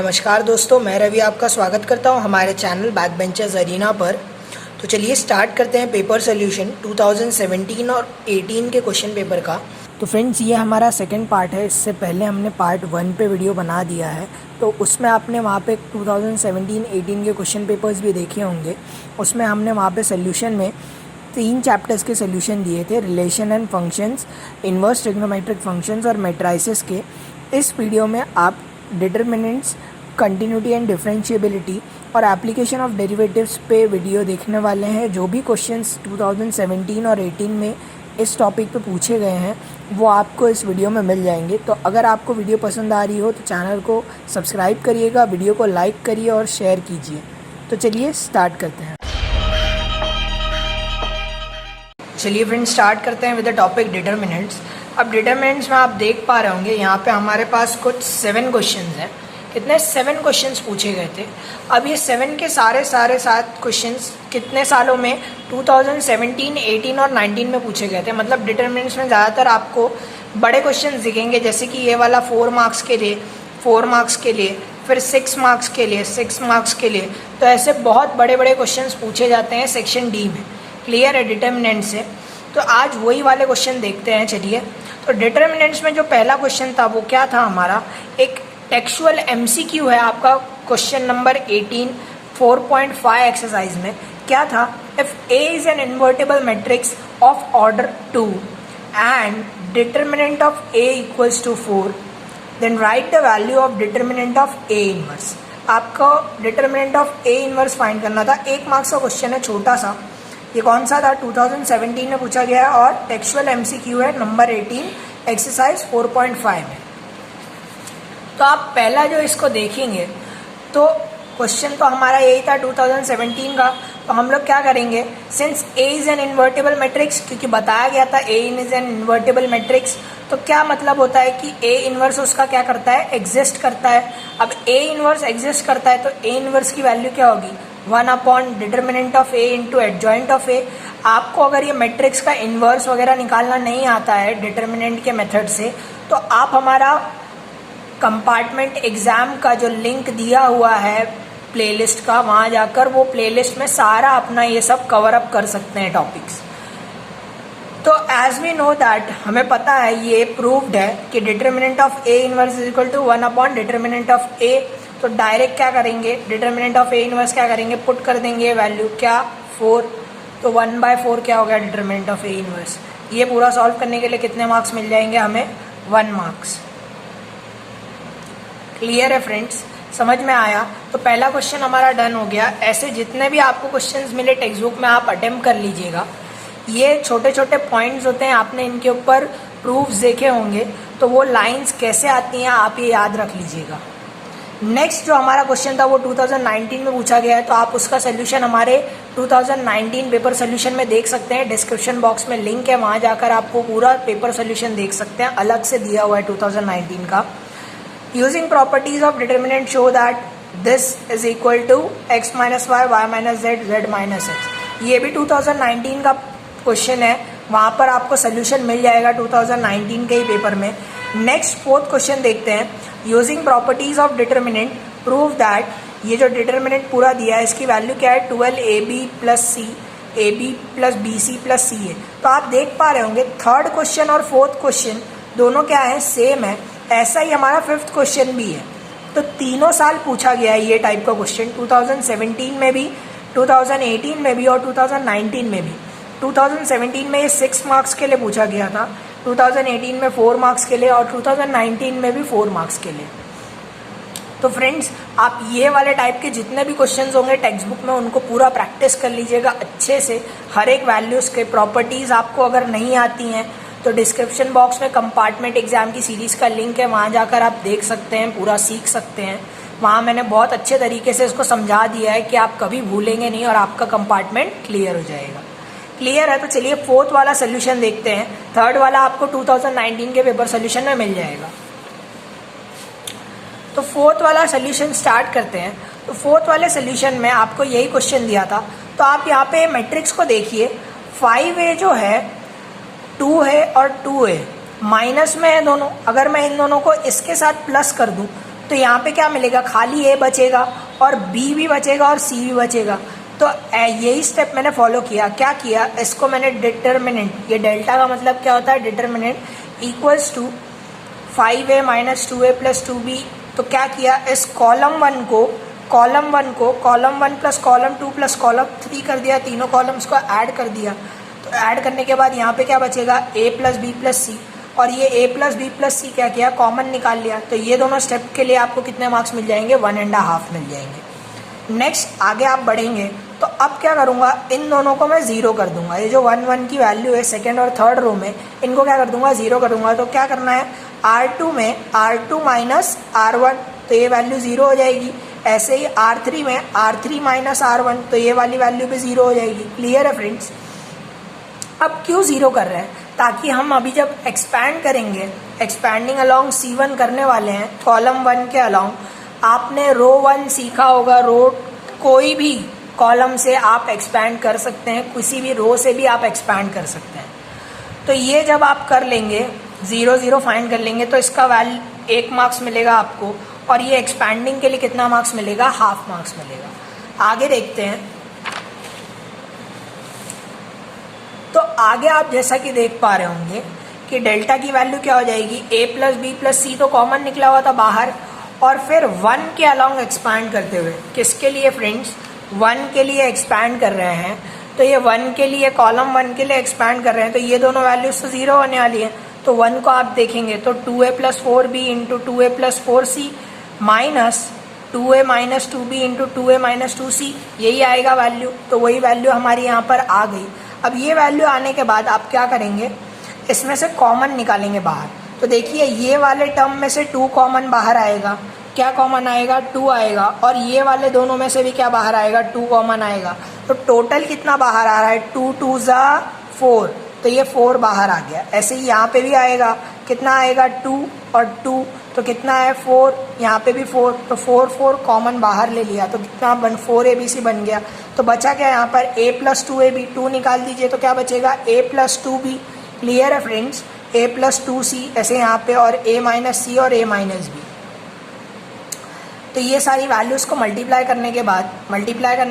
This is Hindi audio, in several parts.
नमस्कार दोस्तों, मैं रवि आपका स्वागत करता हूं हमारे चैनल बैक बेंचर्स अरीना पर। तो चलिए स्टार्ट करते हैं पेपर सोल्यूशन 2017 और 18 के क्वेश्चन पेपर का। तो फ्रेंड्स, ये हमारा सेकंड पार्ट है। इससे पहले हमने पार्ट 1 पे वीडियो बना दिया है, तो उसमें आपने वहाँ पे 2017-18 के क्वेश्चन पेपर्स भी देखे होंगे। उसमें हमने वहाँ पे सोल्यूशन में 3 चैप्टर्स के सोल्यूशन दिए थे, relation and functions, inverse trigonometric functions और मैट्रिसेस के। इस वीडियो में आप डिटर्मिनेंट्स, कंटिन्यूटी एंड डिफरेंशिएबिलिटी और एप्लीकेशन ऑफ डेरिवेटिव्स पे वीडियो देखने वाले हैं। जो भी क्वेश्चंस 2017 और 18 में इस टॉपिक पे पूछे गए हैं वो आपको इस वीडियो में मिल जाएंगे। तो अगर आपको वीडियो पसंद आ रही हो तो चैनल को सब्सक्राइब करिएगा, वीडियो को लाइक करिए और शेयर कीजिए। तो चलिए स्टार्ट करते हैं। चलिए फ्रेंड्स, स्टार्ट करते हैं विद द टॉपिक डिटर्मिनेंट्स। अब डिटर्मिनेंट्स में आप देख पा रहे होंगे यहाँ पे हमारे पास कुछ 7 क्वेश्चंस हैं। कितने 7 क्वेश्चंस पूछे गए थे। अब ये 7 के सारे 7 क्वेश्चंस कितने सालों में 2017, 18 और 19 में पूछे गए थे। मतलब डिटर्मिनेंट्स में ज़्यादातर आपको बड़े क्वेश्चंस दिखेंगे, जैसे कि ये वाला 4 मार्क्स के लिए, 4 मार्क्स के लिए, फिर 6 मार्क्स के लिए, 6 मार्क्स के लिए। तो ऐसे बहुत बड़े बड़े क्वेश्चंस पूछे जाते हैं सेक्शन डी में। क्लियर है डिटर्मिनेंट से। तो आज वही वाले क्वेश्चन देखते हैं। चलिए, तो डिटर्मिनेंट्स में जो पहला क्वेश्चन था वो क्या था हमारा, एक टेक्सुअल एमसीक्यू है आपका। क्वेश्चन नंबर 18 4.5 एक्सरसाइज में क्या था, if A is an invertible matrix of order 2 and determinant of A equals to 4 then right the value of determinant of A inverse. आपको determinant of A inverse find करना था। 1 मार्क्स का क्वेश्चन है, छोटा सा। ये कौन सा था, 2017 में पूछा गया है और टेक्सुअल एमसीक्यू है नंबर 18 एक्सरसाइज 4.5 में। तो आप पहला जो इसको देखेंगे तो क्वेश्चन तो हमारा यही था 2017 का। तो हम लोग क्या करेंगे, since A is an invertible matrix, क्योंकि बताया गया था ए इज एन इन्वर्टेबल मैट्रिक्स, तो क्या मतलब होता है कि ए इनवर्स उसका क्या करता है, एग्जिस्ट करता है। अब ए इनवर्स एग्जिस्ट करता है तो ए इनवर्स की वैल्यू क्या होगी, 1 upon determinant of A into adjoint of A. आपको अगर ये मैट्रिक्स का इनवर्स वगैरह निकालना नहीं आता है डिटर्मिनेंट के मेथड से, तो आप हमारा कंपार्टमेंट एग्जाम का जो लिंक दिया हुआ है प्लेलिस्ट का, वहाँ जाकर वो प्लेलिस्ट में सारा अपना ये सब कवर अप कर सकते हैं टॉपिक्स। तो एज वी नो दैट, हमें पता है, ये प्रूव्ड है कि determinant of A inverse is equal to 1 upon determinant of A. तो डायरेक्ट क्या करेंगे, डिटर्मिनेंट ऑफ ए इनवर्स क्या करेंगे, पुट कर देंगे वैल्यू क्या, 4। तो 1/4 क्या हो गया डिटर्मिनेंट ऑफ ए इनवर्स। ये पूरा सॉल्व करने के लिए कितने मार्क्स मिल जाएंगे हमें, 1 मार्क्स। क्लियर है फ्रेंड्स, समझ में आया। तो पहला क्वेश्चन हमारा डन हो गया। ऐसे जितने भी आपको क्वेश्चंस मिले टेक्स्ट बुक में आप अटेम्प्ट कर लीजिएगा। ये छोटे छोटे पॉइंट्स होते हैं, आपने इनके ऊपर प्रूफ्स देखे होंगे, तो वो लाइंस कैसे आती हैं आप ये याद रख लीजिएगा। नेक्स्ट जो हमारा क्वेश्चन था वो 2019 में पूछा गया है, तो आप उसका सोल्यूशन हमारे 2019 पेपर सोल्यूशन में देख सकते हैं। डिस्क्रिप्शन बॉक्स में लिंक है, वहाँ जाकर आपको पूरा पेपर सोल्यूशन देख सकते हैं, अलग से दिया हुआ है 2019 का। Using properties of determinant show that this is equal to x minus y, y minus z, z minus x। ये भी 2019 का क्वेश्चन है, वहाँ पर आपको सोल्यूशन मिल जाएगा 2019 के ही पेपर में। नेक्स्ट 4th क्वेश्चन देखते हैं। Using properties of determinant prove that, ये जो डिटर्मिनेंट पूरा दिया है इसकी वैल्यू क्या है, 12ab प्लस सी, ab प्लस bc प्लस सी है। तो आप देख पा रहे होंगे 3rd क्वेश्चन और 4th क्वेश्चन दोनों क्या है, सेम है। ऐसा ही हमारा 5th क्वेश्चन भी है। तो तीनों साल पूछा गया है ये टाइप का क्वेश्चन, 2017 में भी, 2018 में भी और 2019 में भी। 2017 में ये 6 मार्क्स के लिए पूछा गया था, 2018 में 4 मार्क्स के लिए और 2019 में भी 4 मार्क्स के लिए। तो फ्रेंड्स, आप ये वाले टाइप के जितने भी क्वेश्चंस होंगे टेक्स्ट बुक में उनको पूरा प्रैक्टिस कर लीजिएगा अच्छे से। हर एक वैल्यूज़ के प्रॉपर्टीज़ आपको अगर नहीं आती हैं तो डिस्क्रिप्शन बॉक्स में कंपार्टमेंट एग्जाम की सीरीज़ का लिंक है, वहाँ जाकर आप देख सकते हैं, पूरा सीख सकते हैं। वहाँ मैंने बहुत अच्छे तरीके से इसको समझा दिया है कि आप कभी भूलेंगे नहीं और आपका कंपार्टमेंट क्लियर हो जाएगा। क्लियर है। तो चलिए 4th वाला सोल्यूशन देखते हैं। 3rd वाला आपको 2019 के पेपर सोल्यूशन में मिल जाएगा। तो 4th वाला सोल्यूशन स्टार्ट करते हैं। तो 4th वाले सोल्यूशन में आपको यही क्वेश्चन दिया था। तो आप यहाँ पे मैट्रिक्स को देखिए, 5a जो है 2 है और 2a माइनस में है दोनों। अगर मैं इन दोनों को इसके साथ प्लस कर दूं तो यहाँ पे क्या मिलेगा, खाली ए बचेगा और बी भी बचेगा और सी भी बचेगा। तो यही स्टेप मैंने फॉलो किया। क्या किया, इसको मैंने डिटर्मिनेंट, ये डेल्टा का मतलब क्या होता है, determinant equals to 5a minus 2a plus 2b। तो क्या किया, इस कॉलम वन को column one plus column 2 plus column 3 कर दिया, तीनों कॉलम्स को ऐड कर दिया। तो ऐड करने के बाद यहाँ पे क्या बचेगा, a प्लस बी प्लस सी, और ये a प्लस बी प्लस सी क्या किया, कॉमन निकाल लिया। तो ये दोनों स्टेप के लिए आपको कितने मार्क्स मिल जाएंगे, 1.5 मिल जाएंगे। नेक्स्ट आगे आप बढ़ेंगे तो अब क्या करूँगा, इन दोनों को मैं ज़ीरो कर दूंगा। ये जो 1 1 की वैल्यू है सेकेंड और थर्ड रो में, इनको क्या कर दूंगा, ज़ीरो कर दूंगा। तो क्या करना है, R2 में R2 माइनस R1, तो ये वैल्यू ज़ीरो हो जाएगी। ऐसे ही R3 में R3 माइनस R1, तो ये वाली वैल्यू भी ज़ीरो हो जाएगी। क्लियर है फ्रेंड्स। अब क्यों ज़ीरो कर रहे हैं, ताकि हम अभी जब एक्सपैंड करेंगे, एक्सपैंडिंग अलोंग C1 करने वाले हैं कॉलम 1 के अलोंग। आपने रो 1 सीखा होगा, रो कोई भी कॉलम से आप एक्सपैंड कर सकते हैं, किसी भी रो से भी आप एक्सपैंड कर सकते हैं। तो ये जब आप कर लेंगे, 0 0 फाइंड कर लेंगे, तो इसका वैल्यू 1 मार्क्स मिलेगा आपको, और ये एक्सपैंडिंग के लिए कितना मार्क्स मिलेगा, हाफ मार्क्स मिलेगा। आगे देखते हैं। तो आगे आप जैसा कि देख पा रहे होंगे कि डेल्टा की वैल्यू क्या हो जाएगी, a प्लस बी प्लस सी तो कॉमन निकला हुआ था बाहर, और फिर 1 के अलोंग एक्सपैंड करते हुए, किसके लिए फ्रेंड्स, 1 के लिए एक्सपैंड कर रहे हैं। तो ये 1 के लिए, कॉलम 1 के लिए एक्सपैंड कर रहे हैं, तो ये दोनों वैल्यूज तो ज़ीरो होने वाली है। तो 1 को आप देखेंगे तो 2a plus 4b into 2a plus 4c minus 2a minus 2b into 2a minus 2c, यही आएगा वैल्यू। तो वही वैल्यू हमारी यहाँ पर आ गई। अब ये वैल्यू आने के बाद आप क्या करेंगे, इसमें से कॉमन निकालेंगे बाहर। तो देखिए ये वाले टर्म में से 2 कॉमन बाहर आएगा, क्या कॉमन आएगा, 2 आएगा, और ये वाले दोनों में से भी क्या बाहर आएगा, 2 कॉमन आएगा। तो टोटल कितना बाहर आ रहा है, 2 2 ज़ा 4, तो ये 4 बाहर आ गया। ऐसे ही यहाँ पे भी आएगा, कितना आएगा, 2 और 2, तो कितना है 4, यहाँ पे भी 4, तो 4 4 कॉमन बाहर ले लिया, तो कितना 4abc बन गया। तो बचा क्या यहाँ पर, a प्लस 2ab, 2 निकाल दीजिए तो क्या बचेगा, a प्लस 2b। क्लियर है फ्रेंड्स, a प्लस 2c ऐसे यहाँ पे, और a माइनस सी और a माइनस बी। तो ये सारी वैल्यूज़ को मल्टीप्लाई करने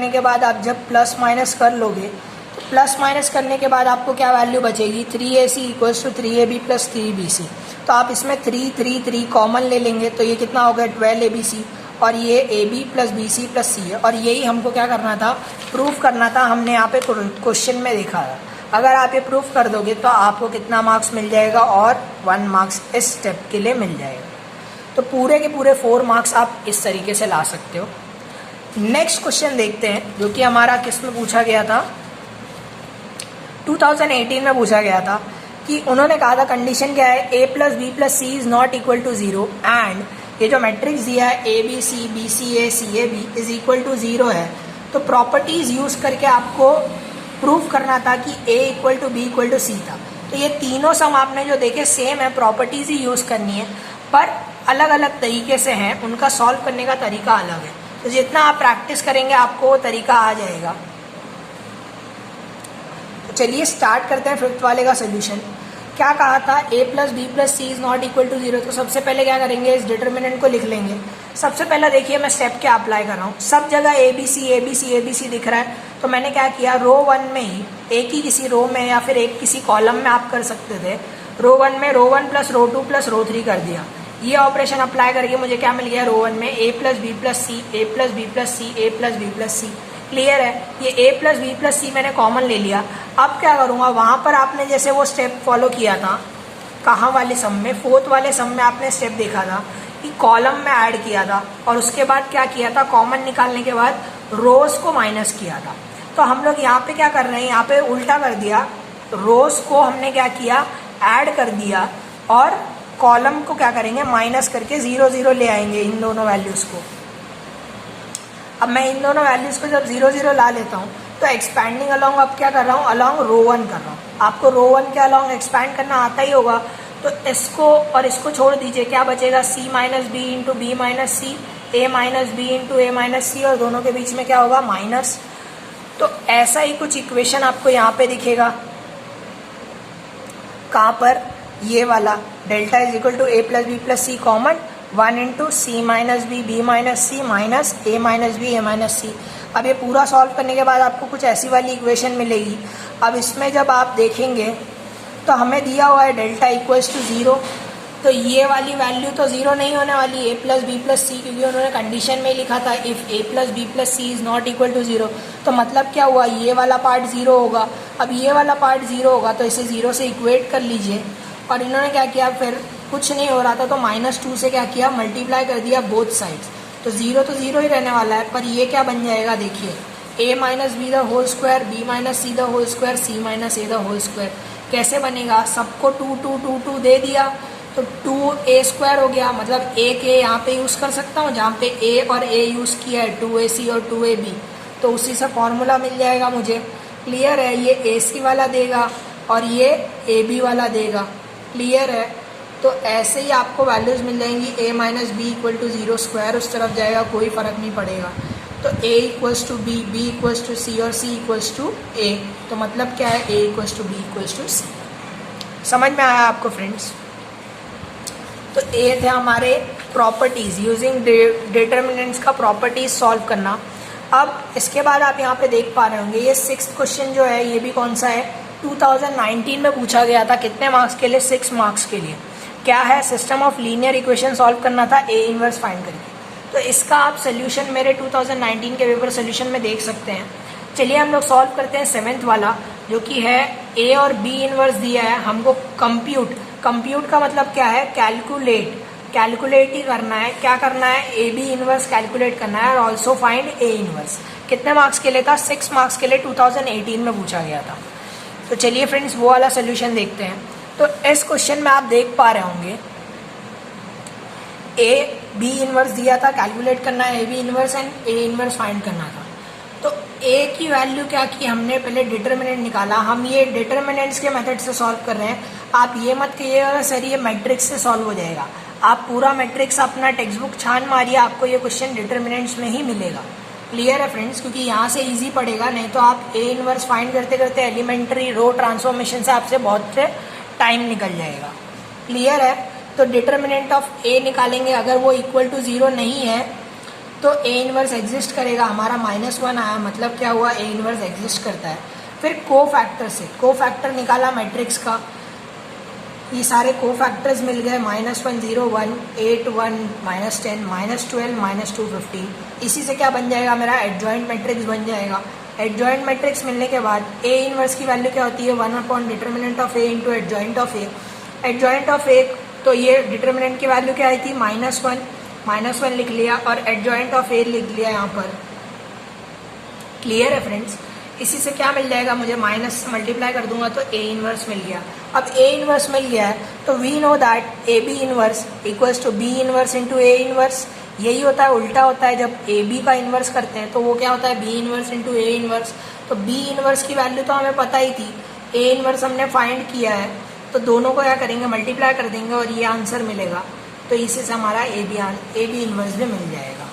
के बाद आप जब प्लस माइनस कर लोगे, तो प्लस माइनस करने के बाद आपको क्या वैल्यू बचेगी, 3ac equals to 3ab plus 3bc। तो आप इसमें 3 3 3 कॉमन ले लेंगे, तो ये कितना हो गया, 12abc, और ये ab plus bc plus c है। और यही हमको क्या करना था, प्रूफ करना था। हमने यहाँ पे क्वेश्चन में देखा था। अगर आप ये प्रूफ कर दोगे तो आपको कितना मार्क्स मिल जाएगा, और 1 मार्क्स इस स्टेप के लिए मिल जाएगा। तो पूरे के पूरे 4 मार्क्स आप इस तरीके से ला सकते हो। नेक्स्ट क्वेश्चन देखते हैं, जो कि हमारा किस में पूछा गया था, 2018 में पूछा गया था। कि उन्होंने कहा था कंडीशन क्या है, a plus B plus C is not equal to 0 and ये जो मैट्रिक्स दिया है A B C B C A C A B is equal to 0 है। तो प्रॉपर्टीज यूज करके आपको प्रूफ करना था कि a equal to B equal to C था। तो ये तीनों सम आपने जो देखे सेम है, प्रॉपर्टीज ही यूज करनी है, पर अलग अलग तरीके से हैं, उनका सॉल्व करने का तरीका अलग है। तो जितना आप प्रैक्टिस करेंगे आपको वो तरीका आ जाएगा। तो चलिए स्टार्ट करते हैं फिफ्थ वाले का सोल्यूशन। क्या कहा था, a plus B plus C is not equal to 0। तो सबसे पहले क्या करेंगे, इस डिटर्मिनेंट को लिख लेंगे। सबसे पहला देखिए मैं स्टेप क्या अप्लाई कर रहा हूँ, सब जगह A B C A B C A B C दिख रहा है। तो मैंने क्या किया, रो 1 में ही एक ही किसी रो में या फिर एक किसी कॉलम में आप कर सकते थे, रो 1 में रो 1 प्लस रो 2 प्लस रो 3 कर दिया। ये ऑपरेशन अप्लाई करके मुझे क्या मिल गया, रो 1 में a plus B plus C A plus B plus C A plus B plus C. Clear है, ये a plus B plus C मैंने कॉमन ले लिया। अब क्या करूँगा, वहाँ पर आपने जैसे वो स्टेप फॉलो किया था, कहाँ वाले सम में, फोर्थ वाले सम में आपने स्टेप देखा था कि कॉलम में ऐड किया था, और उसके बाद क्या किया था, कॉमन निकालने के बाद रोज को माइनस किया था। तो हम लोग यहाँ पे क्या कर रहे हैं, यहाँ पे उल्टा कर दिया, रोज को हमने क्या किया, ऐड कर दिया, और कॉलम को क्या करेंगे, माइनस करके 0 0 ले आएंगे इन दोनों वैल्यूज़ को। अब मैं इन दोनों वैल्यूज़ को जब 0 0 ला लेता हूँ, तो एक्सपैंडिंग अलॉन्ग अब क्या कर रहा हूँ, अलॉन्ग रो 1 कर रहा हूँ। आपको रो 1 के अलॉन्ग एक्सपैंड करना आता ही होगा। तो इसको और इसको छोड़ दीजिए, क्या बचेगा, c minus B into B minus C, A minus B into A minus C, और दोनों के बीच में क्या होगा, माइनस। तो ऐसा ही कुछ इक्वेशन आपको यहाँ पे दिखेगा, कहाँ पर, ये वाला delta is equal to A plus B plus C common, 1 into C minus B minus C minus A minus B A minus C. अब ये पूरा सॉल्व करने के बाद आपको कुछ ऐसी वाली इक्वेशन मिलेगी। अब इसमें जब आप देखेंगे तो हमें दिया हुआ है डेल्टा इक्वल्स टू 0, तो ये वाली वैल्यू तो 0 नहीं होने वाली, A plus B plus C, क्योंकि उन्होंने कंडीशन में लिखा था if A plus B plus C is not equal to 0। तो मतलब क्या हुआ, ये वाला पार्ट 0 होगा। अब ये वाला पार्ट 0 होगा तो इसे 0 से इक्वेट कर लीजिए। और इन्होंने क्या किया, फिर कुछ नहीं हो रहा था तो -2 से क्या किया, मल्टीप्लाई कर दिया बोथ साइड्स। तो 0 ही रहने वाला है, पर ये क्या बन जाएगा देखिए, a minus B the whole square, B minus C the whole square, C minus A the whole square. कैसे बनेगा, सबको 2 दे दिया तो 2a² हो गया। मतलब एक a यहाँ पे यूज़ कर सकता हूँ, जहाँ पे a और a यूज़ किया है 2ac और 2ab, तो उसी से फॉर्मूला मिल जाएगा मुझे। क्लियर है, ये ac वाला देगा और ये ab वाला देगा। क्लियर है, तो ऐसे ही आपको वैल्यूज़ मिल जाएंगी। a minus B equal to 0 square उस तरफ जाएगा, कोई फ़र्क नहीं पड़ेगा। तो a equals to b, b equals to c और c इक्वल्स टू a। तो मतलब क्या है, a equals to b equals to c। समझ में आया आपको फ्रेंड्स? तो ये थे हमारे प्रॉपर्टीज़, यूजिंग डिटर्मिनेंट्स का प्रॉपर्टीज़ सॉल्व करना। अब इसके बाद आप यहाँ पे देख पा रहे होंगे, ये 6th क्वेश्चन जो है ये भी कौन सा है, 2019 में पूछा गया था। कितने मार्क्स के लिए, 6 मार्क्स के लिए। क्या है, system of linear equation solve करना था, ए इनवर्स फाइंड करके। तो इसका आप सोल्यूशन मेरे 2019 के पेपर सोल्यूशन में देख सकते हैं। चलिए हम लोग सॉल्व करते हैं 7th वाला, जो कि है ए और बी इनवर्स दिया है हमको। कंप्यूट का मतलब क्या है, कैलकुलेट ही करना है। क्या करना है, ए बी इनवर्स कैलकुलेट करना है और ऑल्सो फाइंड ए इनवर्स। कितने मार्क्स के लिए था, 6 मार्क्स के लिए 2018 में पूछा गया था। तो चलिए फ्रेंड्स वो वाला सोल्यूशन देखते हैं। तो इस क्वेश्चन में आप देख पा रहे होंगे, ए बी इनवर्स दिया था, कैलकुलेट करना है A B inverse and A inverse find करना था। तो ए की वैल्यू क्या की हमने, पहले डिटर्मिनेंट निकाला। हम ये डिटर्मिनेंट्स के मेथड से सॉल्व कर रहे हैं। आप ये मत कहिएगा सर ये मैट्रिक्स से सॉल्व हो जाएगा। आप पूरा मैट्रिक्स अपना टेक्स्ट बुक छान मारिए, आपको ये क्वेश्चन डिटर्मिनेंट्स में ही मिलेगा। क्लियर है फ्रेंड्स, क्योंकि यहाँ से इजी पड़ेगा, नहीं तो आप ए इनवर्स फाइंड करते करते एलिमेंट्री रो ट्रांसफॉर्मेशन से आपसे बहुत से टाइम निकल जाएगा। क्लियर है, तो डिटर्मिनेंट ऑफ ए निकालेंगे। अगर वो इक्वल टू 0 नहीं है तो ए इनवर्स एग्जिस्ट करेगा। हमारा -1 आया, मतलब क्या हुआ, ए इनवर्स एग्जिस्ट करता है। फिर कोफैक्टर से कोफैक्टर निकाला मैट्रिक्स का, ये सारे कोफैक्टर्स मिल गए, -1 0 1 8 1 -10 -12 -2 15। इसी से क्या बन जाएगा, मेरा एडजॉइंट मैट्रिक्स बन जाएगा। एडजॉइंट मैट्रिक्स मिलने के बाद ए इनवर्स की वैल्यू क्या होती है, 1 determinant of A into adjoint of A. Adjoint of A, तो ये डिटर्मिनेंट की वैल्यू क्या आई थी, -1 लिख लिया और एडजॉइंट ऑफ ए लिख लिया यहाँ पर। क्लियर है फ्रेंड्स, इसी से क्या मिल जाएगा मुझे, माइनस से मल्टीप्लाई कर दूंगा तो ए इनवर्स मिल गया। अब ए इनवर्स मिल गया है तो we know that A B inverse equals to B inverse into A inverse. यही होता है, उल्टा होता है। जब ए बी का इनवर्स करते हैं तो वो क्या होता है, B inverse into A inverse. तो बी इनवर्स की वैल्यू तो हमें पता ही थी, ए इनवर्स हमने फाइंड किया है, तो दोनों को क्या करेंगे, मल्टीप्लाई कर देंगे और ये आंसर मिलेगा। तो इसी से हमारा ए बी इनवर्स भी मिल जाएगा।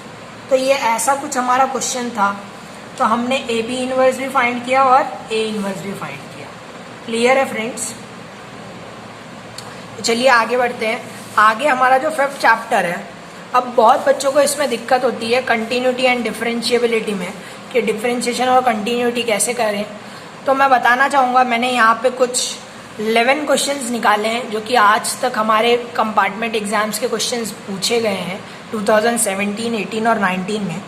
तो ये ऐसा कुछ हमारा क्वेश्चन था। तो हमने ए बी इनवर्स भी फाइंड किया और ए इनवर्स भी फाइंड किया। क्लियर है फ्रेंड्स? चलिए आगे बढ़ते हैं। आगे हमारा जो 5th चैप्टर है, अब बहुत बच्चों को इसमें दिक्कत होती है कंटिन्यूटी एंड डिफरेंशिएबिलिटी में, कि डिफरेंशिएशन और कंटिन्यूटी कैसे करें। तो मैं बताना चाहूँगा, मैंने यहाँ पे कुछ 11 क्वेश्चंस निकाले हैं जो कि आज तक हमारे कंपार्टमेंट एग्जाम्स के क्वेश्चंस पूछे गए हैं 2017, 18 और 19 में।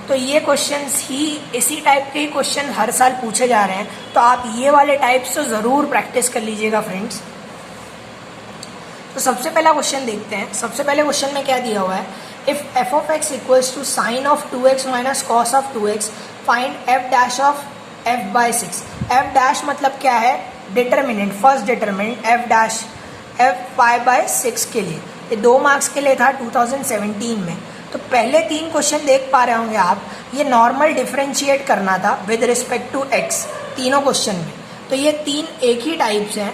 तो ये क्वेश्चंस ही, इसी टाइप के ही क्वेश्चन हर साल पूछे जा रहे हैं। तो आप ये वाले टाइप्स तो ज़रूर प्रैक्टिस कर लीजिएगा फ्रेंड्स। तो सबसे पहला क्वेश्चन देखते हैं। सबसे पहले क्वेश्चन में क्या दिया हुआ है, if F of X equals to sine of 2x minus cos of 2x find F dash of f by 6। F dash मतलब क्या है, determinant, first determinant F dash F pi by 6 के लिए। ये 2 मार्क्स के लिए था 2017 में। तो पहले 3 क्वेश्चन देख पा रहे होंगे आप, ये नॉर्मल डिफरेंशिएट करना था विद रिस्पेक्ट टू एक्स, तीनों क्वेश्चन में। तो ये 3 एक ही टाइप्स हैं,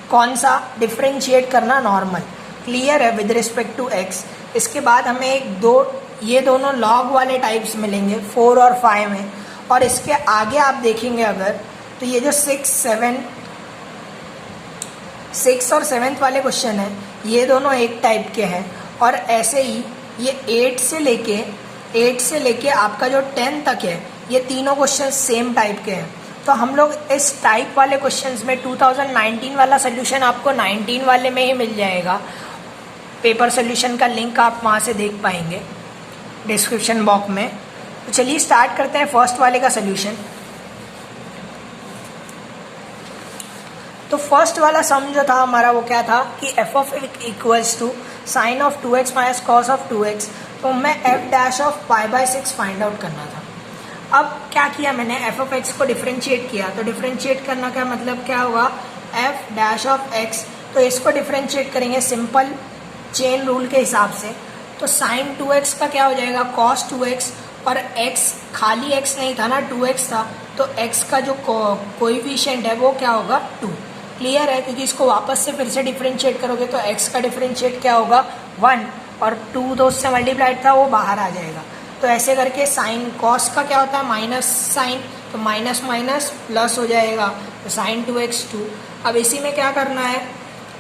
कौन सा, डिफरेंशिएट करना नॉर्मल। क्लियर है, विद रिस्पेक्ट टू एक्स। इसके बाद हमें ये दोनों लॉग वाले टाइप्स मिलेंगे 4 और 5 में। और इसके आगे आप देखेंगे अगर, तो ये जो 6 और 7th वाले क्वेश्चन है, ये दोनों एक टाइप के हैं। और ऐसे ही ये 8 से लेके आपका जो 10 तक है, ये तीनों क्वेश्चन सेम टाइप के हैं। तो हम लोग इस टाइप वाले क्वेश्चंस में 2019 वाला सोल्यूशन आपको 19 वाले में ही मिल जाएगा। पेपर सोल्यूशन का लिंक आप वहाँ से देख पाएंगे डिस्क्रिप्शन बॉक्स में। तो चलिए स्टार्ट करते हैं फर्स्ट वाले का सोल्यूशन। तो फर्स्ट वाला सम जो था हमारा वो क्या था कि F of X equals to sine of 2x minus cos of 2x। तो मैं F dash of pi by 6 find out करना था। अब क्या किया मैंने, एफ ऑफ एक्स को डिफ्रेंशिएट किया। तो डिफ्रेंशिएट करना का मतलब क्या होगा, एफ डैश ऑफ एक्स। तो इसको डिफ्रेंशिएट करेंगे सिंपल चेन रूल के हिसाब से। तो साइन 2x का क्या हो जाएगा, कॉस 2x, और x खाली x नहीं था ना, 2x था, तो x का जो कोएफिशिएंट है वो क्या होगा, 2। क्लियर है, क्योंकि इसको वापस से फिर से डिफ्रेंशिएट करोगे तो x का डिफ्रेंशिएट क्या होगा, 1, और 2 तो उससे मल्टीप्लाइड था वो बाहर आ जाएगा। तो ऐसे करके साइन कॉस का क्या होता है, माइनस साइन, तो माइनस माइनस प्लस हो जाएगा, तो साइन 2x 2। अब इसी में क्या करना है,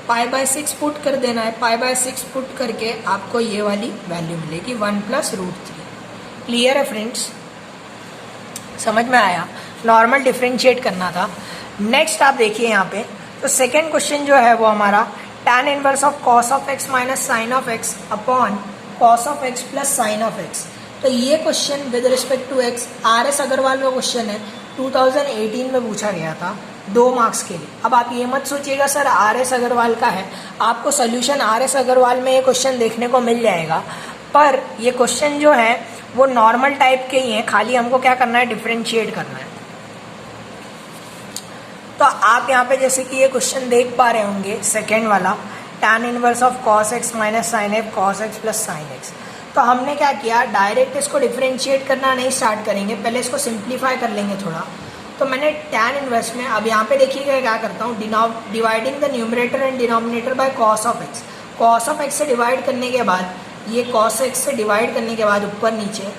पाई बाय 6 पुट कर देना है। पाई बाय 6 पुट करके आपको ये वाली वैल्यू मिलेगी 1 + √3। क्लियर है फ्रेंड्स, समझ में आया। नॉर्मल डिफ्रेंशिएट करना था। नेक्स्ट आप देखिए यहाँ पे, तो सेकेंड क्वेश्चन जो है वो हमारा tan inverse of cos of x minus sine of x upon cos of x plus sine of x। तो ये question with respect to x RS Agarwal का क्वेश्चन है, 2018 में पूछा गया था 2 मार्क्स के लिए। अब आप ये मत सोचिएगा सर RS अग्रवाल का है, आपको सोल्यूशन RS अग्रवाल में ये क्वेश्चन देखने को मिल जाएगा। पर ये क्वेश्चन जो है वो नॉर्मल टाइप के ही हैं, खाली हमको क्या करना है, डिफ्रेंशिएट करना है। तो आप यहाँ पे जैसे कि ये क्वेश्चन देख पा रहे होंगे सेकेंड वाला, tan inverse of cos x minus sine f cos x plus sine x। तो हमने क्या किया, डायरेक्ट इसको डिफ्रेंशिएट करना नहीं स्टार्ट करेंगे, पहले इसको सिंप्लीफाई कर लेंगे थोड़ा। तो मैंने tan इनवर्स में, अब यहाँ पे देखिएगा क्या करता हूँ, dividing the numerator and denominator by cos of x। cos of x से डिवाइड करने के बाद, ये cos x से डिवाइड करने के बाद ऊपर नीचे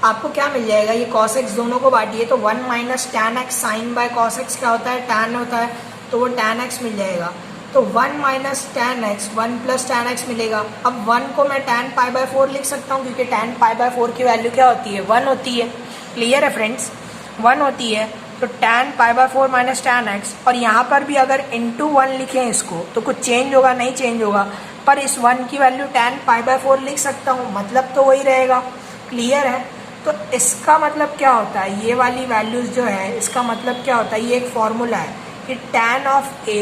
आपको क्या मिल जाएगा, ये cos x दोनों को बांटिए तो 1 minus tan x sine by cos x क्या होता है, tan होता है, तो वो tan x मिल जाएगा। तो 1 minus tan x, 1 plus tan x मिलेगा। अब 1 को मैं tan पाई बाय 4 लिख सकता हूँ, क्योंकि tan पाई बाय 4 की वैल्यू क्या होती है, 1 होती है। क्लियर है फ्रेंड्स, 1 होती है। तो tan pi by 4 minus tan x, और यहाँ पर भी अगर इंटू 1 लिखें इसको तो कुछ चेंज होगा, नहीं चेंज होगा, पर इस 1 की वैल्यू tan पाई बाय 4 लिख सकता हूँ, मतलब तो वही रहेगा। क्लियर है, तो इसका मतलब क्या होता है, ये वाली वैल्यूज जो है इसका मतलब क्या होता है, ये एक फॉर्मूला है कि tan of a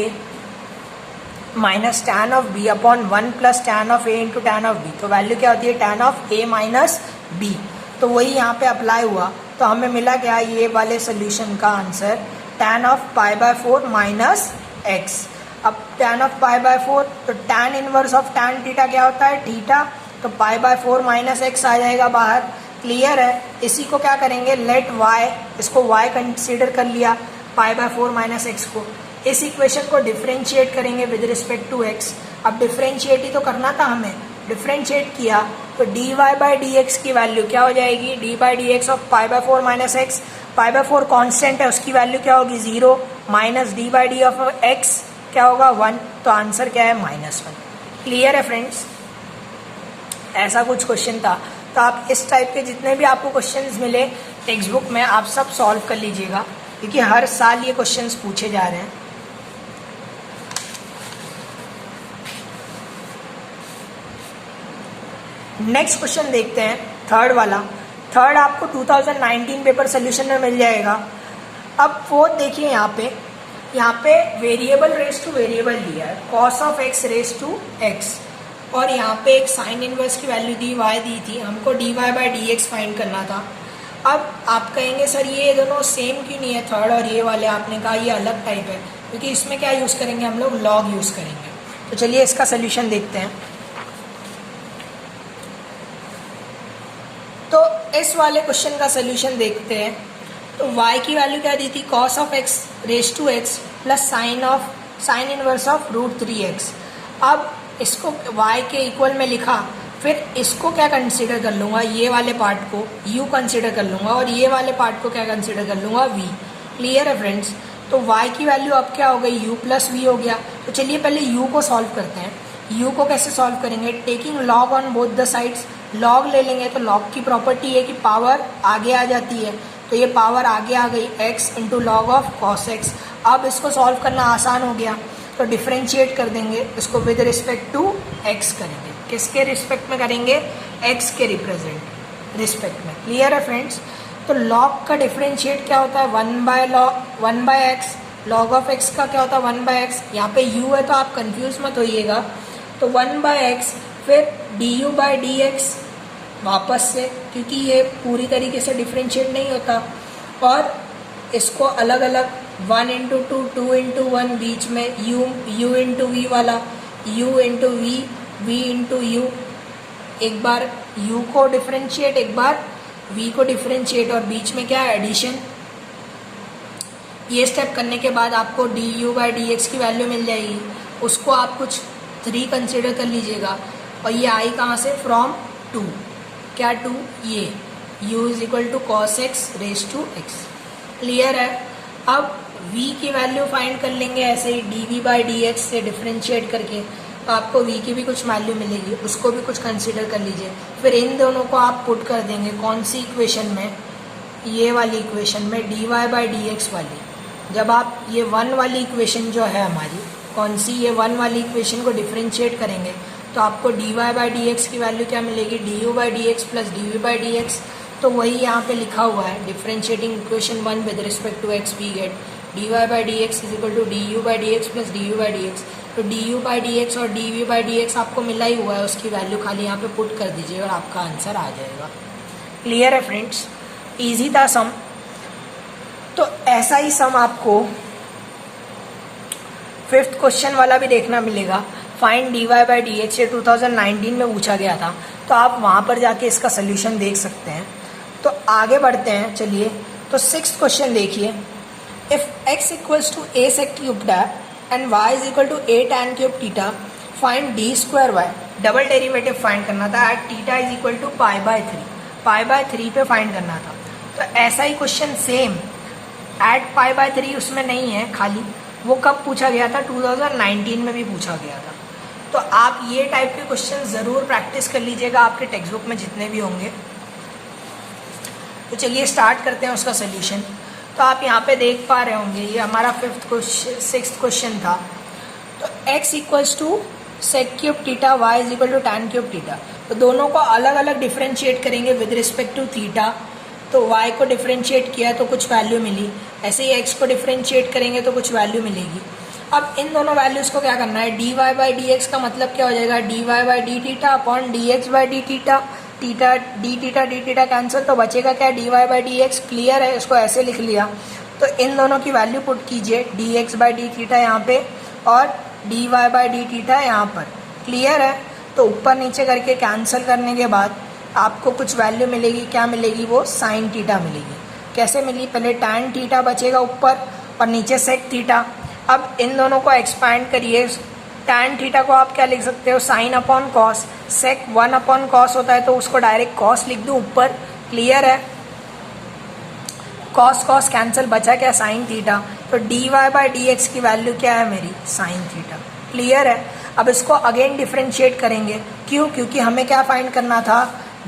minus tan of b upon 1 plus tan of a into tan of b। तो वैल्यू क्या होती है, tan of a minus b। तो वही यहाँ पे अप्लाई हुआ, तो हमें मिला क्या, ये वाले सोल्यूशन का answer tan of pi bye 4 minus x। अब tan ऑफ पाई बाय 4, तो tan inverse of tan theta क्या होता है, थीटा, तो पाई बाय 4 माइनस x आ जाएगा बाहर। क्लियर है, इसी को क्या करेंगे, लेट y, इसको y कंसीडर कर लिया, पाई बाय 4 माइनस x को। इस इक्वेशन को डिफ्रेंशिएट करेंगे विद रिस्पेक्ट टू x। अब डिफ्रेंशिएट ही तो करना था हमें, डिफ्रेंशिएट किया तो dy बाई dx की वैल्यू क्या हो जाएगी, d by dx of pi bye 4 minus x। Pi by 4 constant है, उसकी वैल्यू क्या होगी, 0, minus D by D of x क्या होगा, 1। तो आंसर क्या है, -1। क्लियर है फ्रेंड्स, ऐसा कुछ क्वेश्चन था। तो आप इस टाइप के जितने भी आपको क्वेश्चंस मिले टेक्स्ट बुक में, आप सब सॉल्व कर लीजिएगा, क्योंकि हर साल ये क्वेश्चंस पूछे जा रहे हैं। नेक्स्ट क्वेश्चन देखते हैं, थर्ड वाला। थर्ड आपको 2019 पेपर सोल्यूशन में मिल जाएगा। अब फोर्थ देखिए, यहाँ पे वेरिएबल रेस टू वेरिएबल दिया है, cos of x raise to x, और यहाँ पे एक साइन इनवर्स की वैल्यू दी y दी थी, हमको dy बाई dx फाइंड करना था। अब आप कहेंगे सर ये दोनों सेम क्यों नहीं है, थर्ड और ये वाले, आपने कहा ये अलग टाइप है, क्योंकि इसमें क्या यूज़ करेंगे हम लोग, लॉग यूज़ करेंगे। तो चलिए इसका सोल्यूशन देखते हैं। तो इस वाले क्वेश्चन का सोल्यूशन देखते हैं। तो y की वैल्यू क्या दी थी, cos of x raise to x plus sine inverse of √3x। अब इसको y के इक्वल में लिखा, फिर इसको क्या कंसीडर कर लूँगा, ये वाले पार्ट को u कंसीडर कर लूँगा, और ये वाले पार्ट को क्या कंसीडर कर लूँगा, v। क्लियर है फ्रेंड्स, तो y की वैल्यू अब क्या हो गई, u प्लस v हो गया। तो चलिए पहले u को सॉल्व करते हैं। यू को कैसे सॉल्व करेंगे, taking log on both the sides, log ले लेंगे तो लॉग की प्रॉपर्टी है कि पावर आगे आ जाती है, तो ये पावर आगे आ गई x into log of cos x. अब इसको सॉल्व करना आसान हो गया, तो डिफ्रेंशिएट कर देंगे इसको विद रिस्पेक्ट टू x करेंगे, किसके रिस्पेक्ट में करेंगे, x के रिस्पेक्ट में। क्लियर है फ्रेंड्स। तो लॉग का डिफ्रेंशिएट क्या होता है, 1 by X, log of x का क्या होता है 1 बाय एक्स। यहाँ पे u है तो आप कंफ्यूज मत होइएगा, तो 1 बाय एक्स, फिर du बाय डी एक्स वापस से, क्योंकि ये पूरी तरीके से डिफ्रेंशिएट नहीं होता, और इसको अलग अलग 1 इंटू 2, 2 इंटू 1, बीच में u इंटू वी वाला, u into V, v into U, एक बार u को डिफ्रेंशिएट, एक बार v को डिफ्रेंशिएट, और बीच में क्या है एडिशन। ये स्टेप करने के बाद आपको du बाई डी एक्स की वैल्यू मिल जाएगी, उसको आप कुछ 3 कंसिडर कर लीजिएगा, और ये आई कहाँ से, फ्रॉम 2, क्या 2, ये u is equal to cos X raise to X. Clear है। अब v की वैल्यू फाइंड कर लेंगे ऐसे ही dv बाई डी एक्स से डिफ्रेंशिएट करके, तो आपको v की भी कुछ वैल्यू मिलेगी, उसको भी कुछ कंसिडर कर लीजिए। फिर इन दोनों को आप पुट कर देंगे कौन सी इक्वेशन में, ये वाली इक्वेशन में, dy बाई डी एक्स वाली। जब आप ये 1 वाली इक्वेशन जो है हमारी, कौन सी, ये 1 वाली इक्वेशन को डिफ्रेंशिएट करेंगे तो आपको dy बाई डी एक्स की वैल्यू क्या मिलेगी, du by D X plus dv by D X. तो वही यहाँ पे लिखा हुआ है, differentiating equation 1 with respect to x, we get dy by D X is equal to du by D X plus dv by D X. तो du बाई डी एक्स और dv बाई डी एक्स आपको मिला ही हुआ है, उसकी वैल्यू खाली यहाँ पे पुट कर दीजिए और आपका आंसर आ जाएगा। क्लियर है फ्रेंड्स, ईजी था सम। तो ऐसा ही सम आपको 5th क्वेश्चन वाला भी देखना मिलेगा, find dy by D x, ये 2019 में पूछा गया था, तो आप वहाँ पर जाके इसका सोल्यूशन देख सकते हैं। तो आगे बढ़ते हैं, चलिए। तो 6th क्वेश्चन देखिए, if x equals to a sec cube and y is equal to a tan cube theta, find d square y। Double derivative find करना था at theta is equal to pi by 3 पे फाइंड करना था। तो ऐसा ही question same at pi by 3 उसमें नहीं है खाली, वो कब पूछा गया था, 2019 में भी पूछा गया था। तो आप ये टाइप के क्वेश्चन ज़रूर प्रैक्टिस कर लीजिएगा, आपके टेक्स्ट बुक में जितने भी होंगे। तो चलिए स्टार्ट करते हैं उसका सोल्यूशन। तो आप यहाँ पे देख पा रहे होंगे, ये हमारा 6th क्वेश्चन था। तो x equals to sec cube theta, y is equal to tan cube theta. तो दोनों को अलग अलग डिफ्रेंशिएट करेंगे विद रिस्पेक्ट टू थीटा। तो y को डिफ्रेंशिएट किया तो कुछ वैल्यू मिली, ऐसे ही x को डिफ्रेंशिएट करेंगे तो कुछ वैल्यू मिलेगी। अब इन दोनों वैल्यूज़ को क्या करना है, dy बाई डी एक्स का मतलब क्या हो जाएगा, dy by D theta upon dx by D theta, D theta cancel, तो बचेगा क्या, dy by D x. Clear है, इसको ऐसे लिख लिया। तो इन दोनों की वैल्यू पुट कीजिए, dx बाई डी थीटा यहाँ पे और dy बाई डी थीटा यहाँ पर। क्लियर है। तो ऊपर नीचे करके कैंसिल करने के बाद आपको कुछ वैल्यू मिलेगी, क्या मिलेगी, वो साइन थीटा मिलेगी। कैसे मिली, पहले टैन थीटा बचेगा ऊपर और नीचे सेक थीटा। अब इन दोनों को एक्सपैंड करिए, टैन थीटा को आप क्या लिख सकते हो, साइन अपॉन कॉस, सेक 1 अपॉन कॉस होता है तो उसको डायरेक्ट कॉस लिख दूँ ऊपर। क्लियर है, कॉस कॉस कैंसिल, बचा क्या, साइन थीटा। तो dy बाई डी एक्स की वैल्यू क्या है मेरी, साइन थीटा। क्लियर है। अब इसको अगेन डिफ्रेंशिएट करेंगे, क्यों, क्योंकि हमें क्या फाइंड करना था,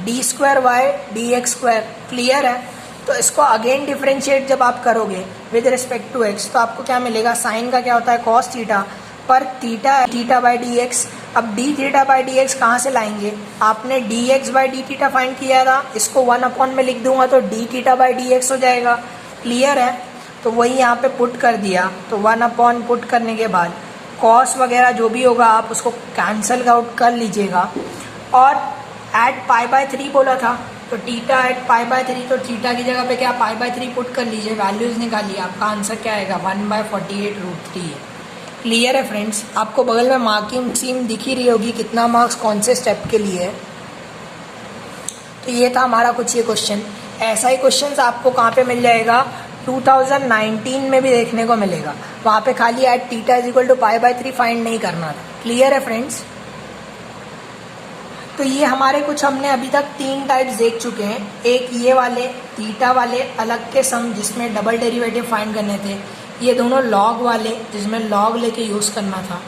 D square Y D x square. Clear है। तो इसको अगेन डिफ्रेंशिएट जब आप करोगे विद रिस्पेक्ट टू एक्स, तो आपको क्या मिलेगा, साइन का क्या होता है, कॉस थीटा, पर थीटा बाई डी एक्स। अब D theta by D x कहाँ से लाएंगे, आपने D x by D theta find किया था, इसको 1 अपॉन में लिख दूंगा तो D theta by D x हो जाएगा। क्लियर है। तो वही यहाँ पे पुट कर दिया, तो 1 अपॉन पुट करने के बाद कॉस वगैरह जो भी होगा आप उसको कैंसिल आउट कर लीजिएगा। और एट पाई बाय 3 बोला था, तो थीटा एट पाई बाय 3, तो थीटा की जगह पे क्या पाई बाय 3 पुट कर लीजिए, वैल्यूज़ निकालिए, आपका आंसर क्या आएगा, 1/48√3 है। क्लियर है फ्रेंड्स। आपको बगल में मार्किंग सीम दिख ही रही होगी कितना मार्क्स कौन से स्टेप के लिए है। तो ये था हमारा कुछ ये क्वेश्चन। ऐसा ही क्वेश्चन आपको कहाँ पे मिल जाएगा, 2019 में भी देखने को मिलेगा। वहाँ पे खाली at theta is equal to pi by 3 find नहीं करना था। क्लियर है फ्रेंड्स। तो ये हमारे कुछ हमने अभी तक 3 टाइप्स देख चुके हैं। एक ये वाले थीटा वाले अलग के सम जिसमें डबल डेरिवेटिव फाइंड करने थे, ये दोनों लॉग वाले जिसमें लॉग लेके यूज़ करना था,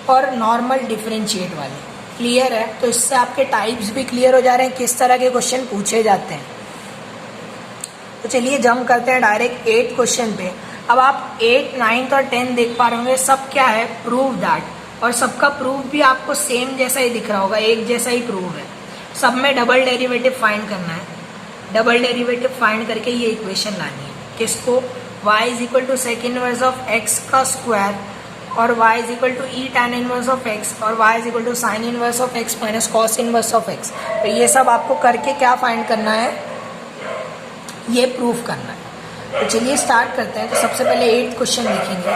और नॉर्मल डिफरेंशिएट वाले। क्लियर है? तो इससे आपके टाइप्स भी क्लियर हो जा रहे हैं किस तरह के क्वेश्चन पूछे जाते हैं। तो चलिए जंप करते हैं डायरेक्ट 8 क्वेश्चन पे। अब आप 8, 9 और 10 देख पा रहे होंगे, सब क्या है, प्रूव दैट, और सबका प्रूफ भी आपको सेम जैसा ही दिख रहा होगा, एक जैसा ही प्रूफ है। सब में डबल डेरिवेटिव फाइंड करना है, डबल डेरिवेटिव फाइंड करके ये इक्वेशन लानी है। किसको? y is equal to sec inverse of x का स्क्वायर और y is equal to E tan inverse of x और y is equal to sine inverse of x minus cos inverse of x। तो ये सब आपको करके क्या फाइंड करना है, ये प्रूफ करना है। तो चलिए स्टार्ट करते हैं। तो सबसे पहले 8 क्वेश्चन देखेंगे।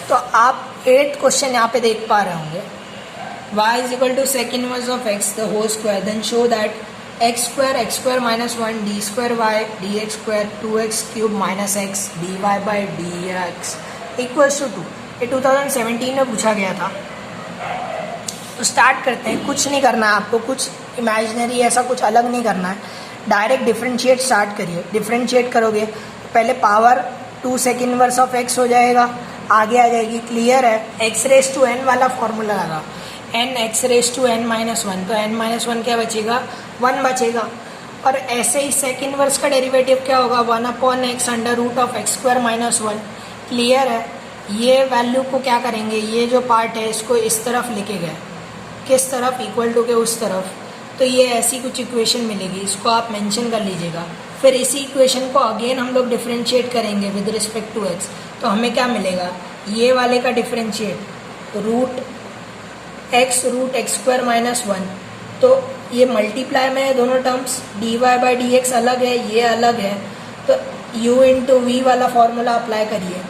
तो आप 8 क्वेश्चन यहाँ पे देख पा रहे होंगे। y is equal to sec inverse of x the whole square, then show that x square minus 1 D square Y D x square 2x cube minus X D Y by D X equals to 2। ये 2017 में पूछा गया था। तो स्टार्ट करते हैं। कुछ नहीं करना है आपको, कुछ इमेजिनरी ऐसा कुछ अलग नहीं करना है, डायरेक्ट डिफरेंशिएट स्टार्ट करिए। डिफरेंशिएट करोगे तो पहले power 2 sec inverse of x हो जाएगा, आगे आ जाएगी। क्लियर है? x रेस टू n वाला फॉर्मूला लगा, n x raise to n minus 1, तो n माइनस 1 क्या बचेगा, 1 बचेगा। और ऐसे ही सेक इनवर्स का डेरिवेटिव क्या होगा, 1 upon x under root of x square minus 1। Clear है? ये वैल्यू को क्या करेंगे, ये जो पार्ट है इसको इस तरफ लेके गए, किस तरफ, इक्वल टू के उस तरफ। तो ये ऐसी कुछ इक्वेशन मिलेगी, इसको आप मेंशन कर लीजिएगा। फिर इसी इक्वेशन को अगेन हम लोग डिफरेंशिएट करेंगे विद रिस्पेक्ट टू x। तो हमें क्या मिलेगा, ये वाले का differentiate root x square minus 1। तो ये मल्टीप्लाई में है दोनों terms, d Y by D x अलग है, ये अलग है। तो u इंटू वी वाला फॉर्मूला अप्लाई करिए।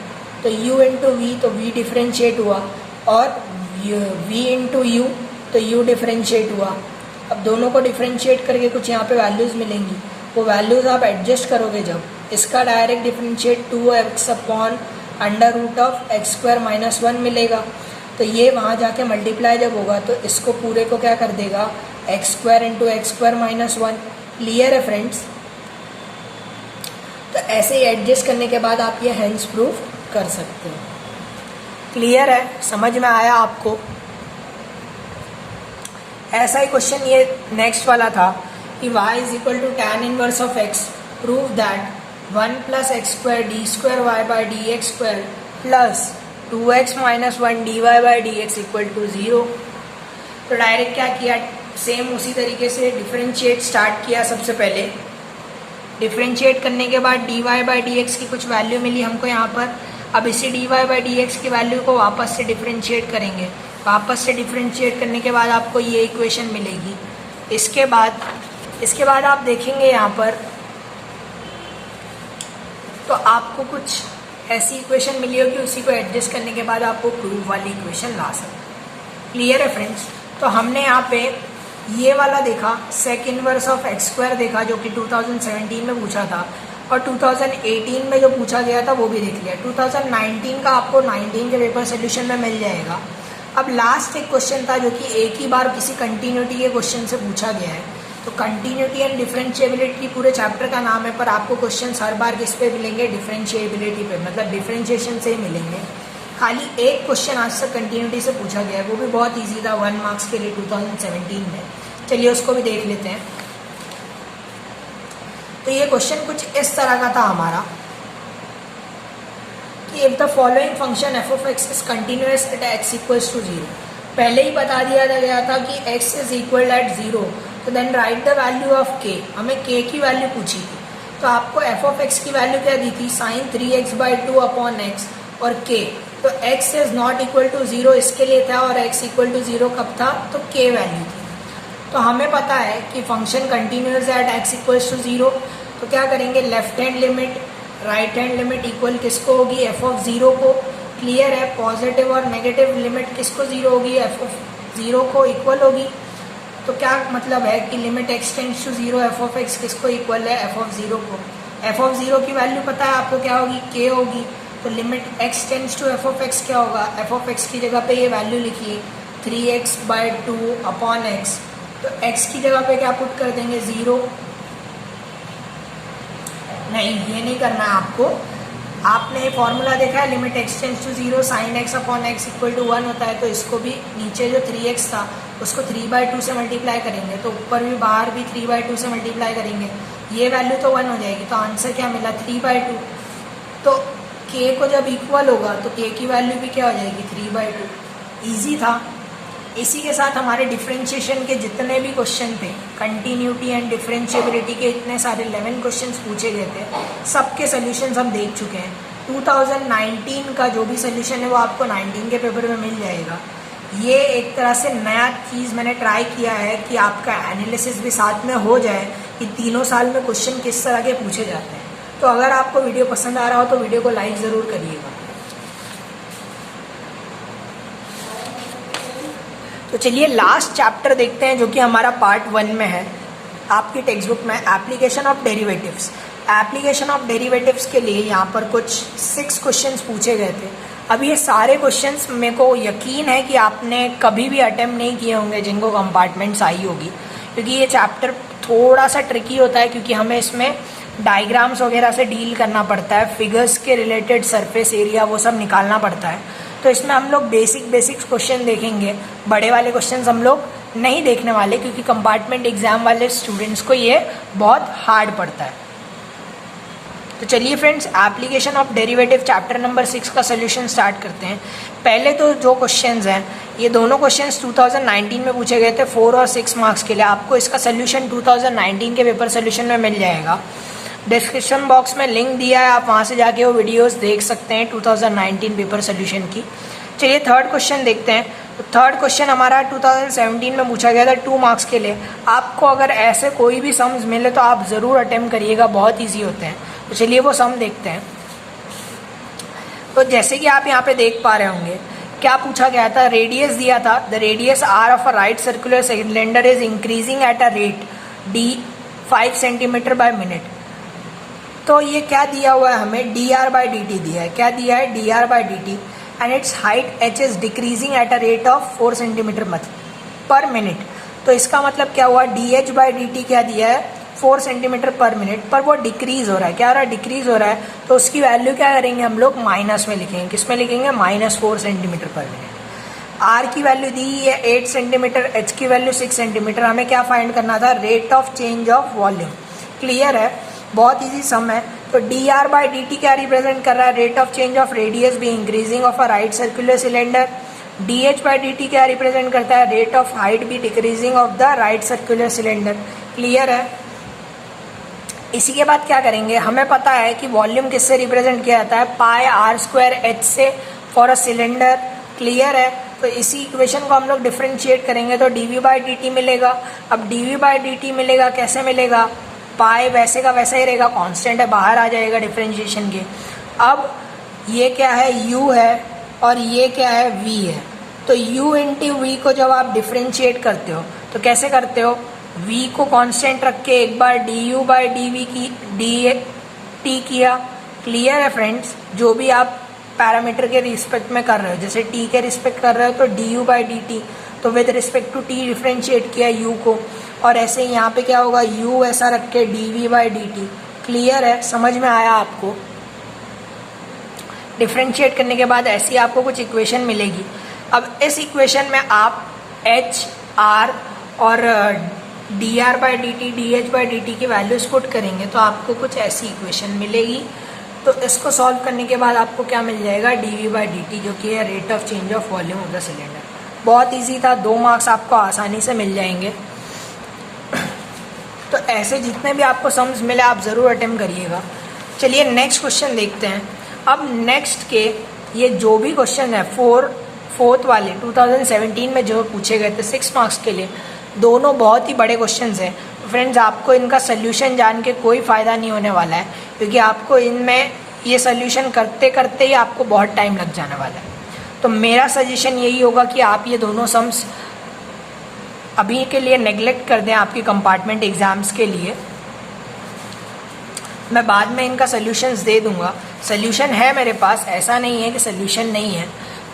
तो u इंटू वी, तो v डिफरेंशिएट हुआ, और v इंटू यू, तो u डिफरेंशिएट हुआ। अब दोनों को डिफरेंशिएट करके कुछ यहाँ पे वैल्यूज़ मिलेंगी, वो वैल्यूज़ आप एडजस्ट करोगे जब, इसका direct differentiate 2x upon under root of x square minus 1 मिलेगा। तो ये वहाँ जाके मल्टीप्लाई जब होगा तो इसको पूरे को क्या कर देगा, x square into x square minus 1। Clear है फ्रेंड्स? तो ऐसे ही एडजस्ट करने के बाद आप ये हेंस प्रूफ कर सकते हो। क्लियर है? समझ में आया आपको? ऐसा ही क्वेश्चन ये नेक्स्ट वाला था कि y is equal to tan inverse of x, prove that 1 plus x square d square y by D x square plus 2x minus 1 d Y by D x equal to 0। तो डायरेक्ट क्या किया, सेम उसी तरीके से डिफरेंशिएट स्टार्ट किया। सबसे पहले डिफरेंशिएट करने के बाद d Y by D x की कुछ वैल्यू मिली हमको यहाँ पर। अब इसी d Y by D x की वैल्यू को वापस से डिफरेंशिएट करेंगे। वापस से डिफरेंशिएट करने के बाद आपको ये इक्वेशन मिलेगी। इसके बाद आप देखेंगे यहाँ पर, तो आपको कुछ ऐसी इक्वेशन मिली होगी, उसी को एडजस्ट करने के बाद आपको प्रूफ वाली इक्वेशन ला सकते। क्लियर है फ्रेंड्स? तो हमने यहाँ पे ये वाला देखा, sec inverse of x square देखा, जो कि 2017 में पूछा था, और 2018 में जो पूछा गया था वो भी देख लिया। 2019 का आपको 19 के पेपर सोल्यूशन में मिल जाएगा। अब लास्ट एक क्वेश्चन था जो कि एक ही बार किसी कंटिन्यूटी के क्वेश्चन से पूछा गया है। तो कंटिन्यूटी एंड डिफरेंशिएबिलिटी पूरे चैप्टर का नाम है, पर आपको क्वेश्चन हर बार किस पे मिलेंगे, डिफरेंशिएबिलिटी पे, मतलब डिफरेंशिएशन से ही मिलेंगे। खाली एक क्वेश्चन आज तक कंटिन्यूटी से पूछा गया है, वो भी बहुत ईजी था, 1 मार्क्स के लिए 2017 में। चलिए उसको भी देख लेते हैं। तो ये क्वेश्चन कुछ इस तरह का था हमारा कि if the following function f of x is continuous at x equals to 0। पहले ही बता दिया गया था कि x इज इक्वल एट 0, तो then right the value of k। हमें k की वैल्यू पूछी थी, तो आपको एफ ऑफ एक्स की वैल्यू क्या दी थी, साइन 3x/2 अपॉन एक्स और k। तो x is not equal to 0 इसके लिए था, और x इक्वल टू 0 कब था, तो k वैल्यू थी। तो हमें पता है कि function continuous at x equals to 0, तो क्या करेंगे, left hand limit right hand limit equal किसको होगी, एफ ऑफ 0 को। क्लियर है? पॉजिटिव और नेगेटिव लिमिट किसको 0 होगी, एफ ऑफ 0 को इक्वल होगी। तो क्या मतलब है कि limit x tends to 0 f of x किसको इक्वल है, एफ ऑफ 0 को। एफ ऑफ 0 की वैल्यू पता है आपको क्या होगी, k होगी। तो limit x tends to f of x क्या होगा, एफ ऑफ x की जगह पे ये वैल्यू लिखिए 3x/2 अपॉन x। तो x की जगह पे क्या पुट कर देंगे, 0। नहीं, ये नहीं करना है आपको। आपने ये फॉर्मूला देखा है, limit x tends to 0 sin x upon x equal to 1 होता है। तो इसको भी नीचे जो 3x था उसको 3/2 से मल्टीप्लाई करेंगे, तो ऊपर भी बाहर भी 3/2 से मल्टीप्लाई करेंगे, ये वैल्यू तो 1 हो जाएगी। तो आंसर क्या मिला, 3/2। तो k को जब इक्वल होगा तो k की वैल्यू भी क्या हो जाएगी, 3/2। ईजी था। इसी के साथ हमारे डिफरेंशिएशन के जितने भी क्वेश्चन थे, कंटिन्यूटी एंड डिफरेंशिएबिलिटी के इतने सारे 11 क्वेश्चंस पूछे गए थे, सबके सॉल्यूशंस हम देख चुके हैं। 2019 का जो भी सॉल्यूशन है वो आपको 19 के पेपर में मिल जाएगा। ये एक तरह से नया चीज़ मैंने ट्राई किया है कि आपका एनालिसिस भी साथ में हो जाए कि तीनों साल में क्वेश्चन किस तरह के पूछे जाते हैं। तो अगर आपको वीडियो पसंद आ रहा हो तो वीडियो को लाइक ज़रूर करिएगा। तो चलिए लास्ट चैप्टर देखते हैं जो कि हमारा पार्ट 1 में है आपकी टेक्स्ट बुक में, application of derivatives. Application of derivatives के लिए यहाँ पर कुछ 6 क्वेश्चंस पूछे गए थे। अब ये सारे क्वेश्चंस मेरे को यकीन है कि आपने कभी भी अटेम्प्ट नहीं किए होंगे जिनको कंपार्टमेंट्स आई होगी, क्योंकि ये चैप्टर थोड़ा सा ट्रिकी होता है, क्योंकि हमें इसमें डायग्राम्स वगैरह से डील करना पड़ता है, फिगर्स के रिलेटेड सरफेस एरिया वो सब निकालना पड़ता है। तो इसमें हम लोग बेसिक्स क्वेश्चन देखेंगे, बड़े वाले क्वेश्चंस हम लोग नहीं देखने वाले, क्योंकि कंपार्टमेंट एग्जाम वाले स्टूडेंट्स को ये बहुत हार्ड पड़ता है। तो चलिए friends, application of derivative chapter number 6 का सोल्यूशन स्टार्ट करते हैं। पहले तो जो क्वेश्चंस हैं, ये दोनों क्वेश्चंस 2019 में पूछे गए थे 4 और 6 मार्क्स के लिए। आपको इसका सोल्यूशन 2019 के पेपर सोल्यूशन में मिल जाएगा। डिस्क्रिप्शन बॉक्स में लिंक दिया है, आप वहाँ से जाके वो वीडियोस देख सकते हैं 2019 पेपर सोल्यूशन की। चलिए थर्ड क्वेश्चन देखते हैं। तो थर्ड क्वेश्चन हमारा 2017 में पूछा गया था 2 मार्क्स के लिए। आपको अगर ऐसे कोई भी सम्स मिले तो आप ज़रूर अटेम्प्ट करिएगा, बहुत ईजी होते हैं। तो चलिए वो सम देखते हैं। तो जैसे कि आप यहाँ पे देख पा रहे होंगे, क्या पूछा गया था, रेडियस दिया था, the radius r of a right circular cylinder is increasing at a rate d 5 centimetre by minute. तो ये क्या दिया हुआ है हमें, dr/dt दिया है। क्या दिया है, dr/dt, and it's height h is decreasing eight a rate of 4 centimetre पर मिनट। तो इसका मतलब क्या हुआ, dh/dt क्या दिया है, 4 सेंटीमीटर पर मिनट, पर वो डिक्रीज हो रहा है। क्या हो रहा है, डिक्रीज हो रहा है। तो उसकी वैल्यू क्या करेंगे हम लोग, माइनस में लिखेंगे। किस में लिखेंगे, -4 सेंटीमीटर पर मिनट। आर की वैल्यू दी है 8 सेंटीमीटर, एच की वैल्यू 6 सेंटीमीटर। हमें क्या फाइंड करना था, rate of change of volume. Clear है, बहुत इजी सम है। तो dr/dt क्या रिप्रेजेंट कर रहा है, rate of change of radius भी increasing of a right circular cylinder. dh/dt क्या रिप्रेजेंट करता है, रेट ऑफ हाइट भी decreasing of the right circular cylinder. Clear है। इसी के बाद क्या करेंगे, हमें पता है कि वॉल्यूम किससे रिप्रेजेंट किया जाता है, πr² से फॉर अ सिलेंडर। क्लियर है। तो इसी इक्वेशन को हम लोग डिफरेंशिएट करेंगे तो dv/dt मिलेगा। अब dv/dt मिलेगा, कैसे मिलेगा, पाई वैसे का वैसा ही रहेगा, कांस्टेंट है, बाहर आ जाएगा डिफरेंशिएशन के। अब ये क्या है, u है, और ये क्या है, v है। तो u इंटू वी को जब आप डिफरेंशिएट करते हो तो कैसे करते हो, v को कांस्टेंट रख के एक बार du/dv की dt किया। क्लियर है फ्रेंड्स। जो भी आप पैरामीटर के रिस्पेक्ट में कर रहे हो, जैसे t के रिस्पेक्ट कर रहे हो तो du/dt, तो with respect to t differentiate किया u को, और ऐसे यहाँ पे क्या होगा, u ऐसा रख के dv/dt। क्लियर है, समझ में आया आपको। डिफरेंशिएट करने के बाद ऐसी आपको कुछ इक्वेशन मिलेगी। अब इस इक्वेशन में आप h, r और dr/dt, dh/dt की वैल्यूज पुट करेंगे तो आपको कुछ ऐसी इक्वेशन मिलेगी। तो इसको सॉल्व करने के बाद आपको क्या मिल जाएगा, dv/dt, जो कि है rate of change of volume of the cylinder. बहुत इजी था, 2 मार्क्स आपको आसानी से मिल जाएंगे। तो ऐसे जितने भी आपको सम्स मिले आप ज़रूर अटेम्प्ट करिएगा। चलिए नेक्स्ट क्वेश्चन देखते हैं। अब नेक्स्ट के ये जो भी क्वेश्चन है फोर्थ वाले 2017 में जो पूछे गए थे 6 मार्क्स के लिए, दोनों बहुत ही बड़े क्वेश्चंस हैं। फ्रेंड्स, आपको इनका सोल्यूशन जान के कोई फ़ायदा नहीं होने वाला है, क्योंकि आपको इनमें ये सोल्यूशन करते करते ही आपको बहुत टाइम लग जाने वाला है। तो मेरा सजेशन यही होगा कि आप ये दोनों सम्स अभी के लिए नेग्लेक्ट कर दें आपकी कंपार्टमेंट एग्ज़ाम्स के लिए। मैं बाद में इनका सोल्यूशंस दे दूंगा। सोल्यूशन है मेरे पास, ऐसा नहीं है कि सोल्यूशन नहीं है,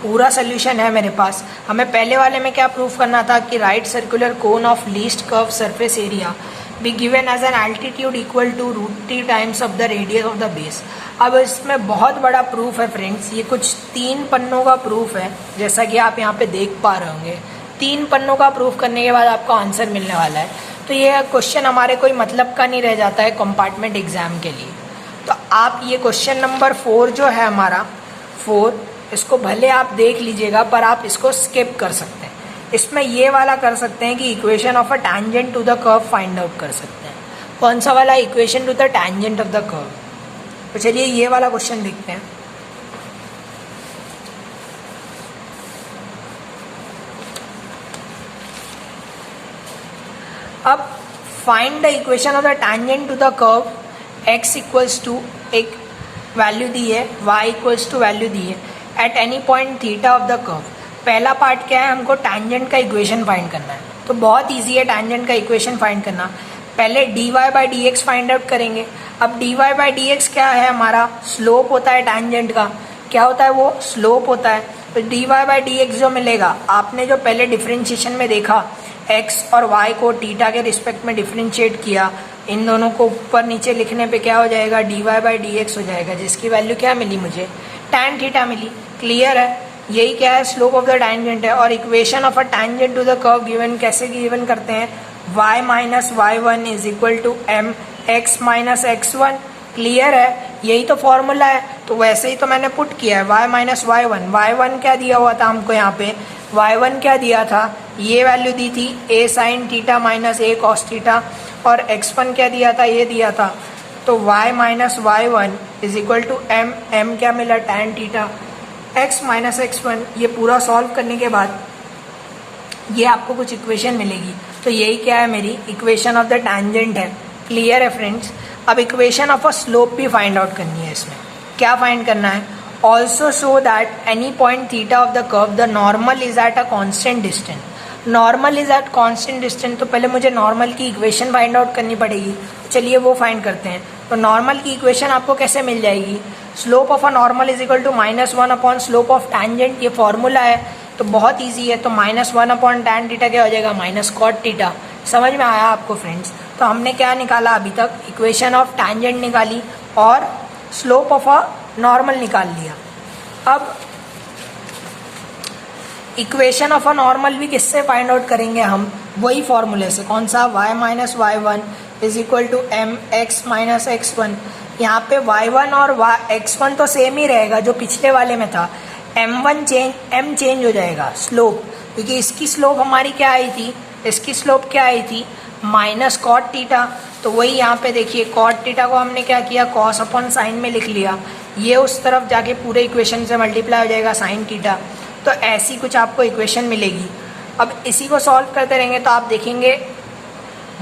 पूरा सोल्यूशन है मेरे पास। हमें पहले वाले में क्या प्रूफ करना था कि right circular cone of least curve surface area be given as an altitude equal to √t times of the radius of the base. अब इसमें बहुत बड़ा प्रूफ है फ्रेंड्स, ये कुछ 3 पन्नों का प्रूफ है, जैसा कि आप यहाँ पे देख पा रहे होंगे। 3 पन्नों का प्रूफ करने के बाद आपको आंसर मिलने वाला है। तो ये क्वेश्चन हमारे कोई मतलब का नहीं रह जाता है कंपार्टमेंट एग्जाम के लिए। तो आप ये क्वेश्चन नंबर 4 जो है हमारा 4, इसको भले आप देख लीजिएगा पर आप इसको स्किप कर सकते हैं। इसमें ये वाला कर सकते हैं कि equation of a tangent to the curve find out कर सकते हैं। कौन सा वाला? Equation to the tangent of the curve. तो चलिए ये वाला क्वेश्चन देखते हैं। अब find the equation of the tangent to the curve x equals to एक वैल्यू दी है, y इक्वल्स टू वैल्यू दी है at any point theta of the curve. पहला पार्ट क्या है? हमको टैंजेंट का इक्वेशन फाइंड करना है। तो बहुत इजी है टैंजेंट का इक्वेशन फाइंड करना। पहले dy by D x find out करेंगे। अब dy बाई डी एक्स क्या है? हमारा स्लोप होता है टैंजेंट का। क्या होता है? वो स्लोप होता है। तो dy बाई डी एक्स जो मिलेगा, आपने जो पहले डिफ्रेंशिएशन में देखा x और y को थीटा के रिस्पेक्ट में डिफ्रेंशिएट किया, इन दोनों को ऊपर नीचे लिखने पे क्या हो जाएगा? dy बाई डी एक्स हो जाएगा, जिसकी वैल्यू क्या मिली मुझे? tan थीटा मिली। क्लियर है? यही क्या है? स्लोप ऑफ द टैंजेंट है। और equation of a tangent to the curve given कैसे गिवन करते हैं? y minus y1 is equal to m x minus x1। Clear है? यही तो फॉर्मूला है। तो वैसे ही तो मैंने पुट किया है y माइनस y1। y1 क्या दिया हुआ था हमको यहाँ पे? y1 क्या दिया था? ये वैल्यू दी थी a sine theta minus a cos theta. और x1 क्या दिया था? ये दिया था। तो y minus y1 is equal to m क्या मिला? tan theta x minus x1। ये पूरा सॉल्व करने के बाद ये आपको कुछ इक्वेशन मिलेगी। तो यही क्या है? मेरी इक्वेशन ऑफ द टैंजेंट है। क्लियर है फ्रेंड्स? अब इक्वेशन ऑफ अ स्लोप भी फाइंड आउट करनी है। इसमें क्या फाइंड करना है? Also show that any point theta of the curve the normal is at a constant distance. Normal is at constant distance, तो पहले मुझे नॉर्मल की इक्वेशन फाइंड आउट करनी पड़ेगी। चलिए वो फाइंड करते हैं। तो नॉर्मल की इक्वेशन आपको कैसे मिल जाएगी? Slope of a normal is equal to -1 upon slope of tangent. ये फॉर्मूला है, तो बहुत इजी है। तो -1 अपॉन टैन थीटा क्या हो जाएगा? Minus cot theta. समझ में आया आपको फ्रेंड्स? तो हमने क्या निकाला अभी तक? इक्वेशन ऑफ टैंजेंट निकाली और स्लोप ऑफ अ नॉर्मल निकाल लिया। अब इक्वेशन ऑफ अ नॉर्मल भी किससे फाइंड आउट करेंगे हम? वही फॉर्मूले से। कौन सा? y minus y1 is equal to m x minus x1। यहाँ पे y1 और x1 तो सेम ही रहेगा जो पिछले वाले में था। m1 चेंज हो जाएगा स्लोप, क्योंकि इसकी स्लोप हमारी क्या आई थी? इसकी स्लोप क्या आई थी? Minus cot theta. तो वही यहाँ पे देखिए, कॉट थीटा को हमने क्या किया? कॉस अपॉन साइन में लिख लिया। ये उस तरफ जाके पूरे इक्वेशन से मल्टीप्लाई हो जाएगा साइन थीटा। तो ऐसी कुछ आपको इक्वेशन मिलेगी। अब इसी को सॉल्व करते रहेंगे तो आप देखेंगे